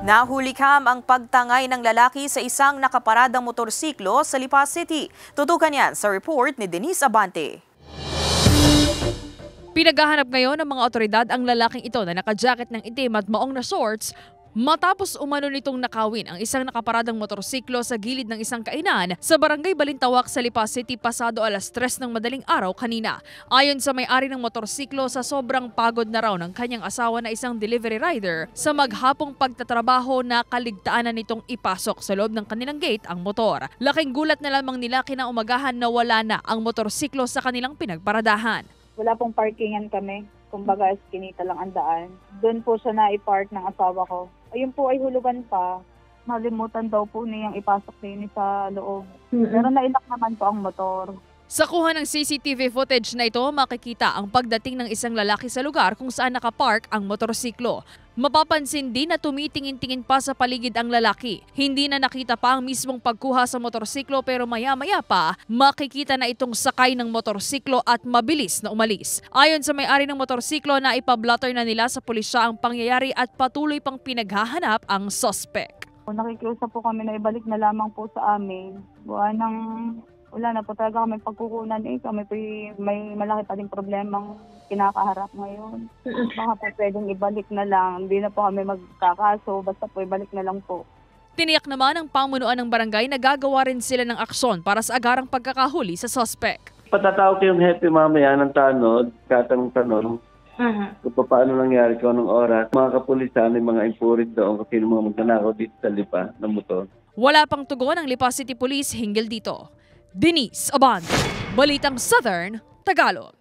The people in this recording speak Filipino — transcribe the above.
Nahuli ang pagtangay ng lalaki sa isang nakaparadang motorsiklo sa Lipa City. Tutukan yan sa report ni Denise Abante. Pinaghahanap ngayon ng mga otoridad ang lalaking ito na nakajacket ng itim at maong na shorts matapos umano nitong nakawin ang isang nakaparadang motorsiklo sa gilid ng isang kainan sa Barangay Balintawak sa Lipa City pasado 3:00 ng madaling araw kanina. Ayon sa may-ari ng motorsiklo, sa sobrang pagod na raw ng kanyang asawa na isang delivery rider sa maghapong pagtatrabaho na kaligtaanan nitong ipasok sa loob ng kanilang gate ang motor. Laking gulat na lamang nila kinaumagahan na wala na ang motorsiklo sa kanilang pinagparadahan. Wala pong parkingan kami. Kumbaga, eskinita lang ang daan. Doon po siya na-i-park ng asawa ko. Ayun po ay hulugan pa. Nalimutan daw po niyang ipasok din sa loob. Pero nailak naman po ang motor. Sa kuha ng CCTV footage na ito, makikita ang pagdating ng isang lalaki sa lugar kung saan nakapark ang motorsiklo. Mapapansin din na tumitingin-tingin pa sa paligid ang lalaki. Hindi na nakita pa ang mismong pagkuha sa motorsiklo pero maya-maya pa, makikita na itong sakay ng motorsiklo at mabilis na umalis. Ayon sa may-ari ng motorsiklo, na ipablotter na nila sa pulisya ang pangyayari at patuloy pang pinaghahanap ang suspect. Nakikiusap po kami na ibalik na lamang po sa amin. Wala na po talaga kami pagkukunan kami po may malaki pa din problemang kinakaharap ngayon. Baka po pwedeng ibalik na lang, hindi na po kami magkakaso, basta po ibalik na lang po. Tiniyak naman ng pamunuan ng barangay na gagawa rin sila ng aksyon para sa agarang pagkakahuli sa suspect. Patatawag ko yung hepe mamaya ng tanod, katanong-tanong kung paano nangyari, kung anong oras. Mga kapulisan, yung mga impurid doon kasi yung mga magnanakaw dito sa Lipa ng motor. Wala pang tugon ang Lipa City Police hinggil dito. Denise Abante, Balitang Southern, Tagalog.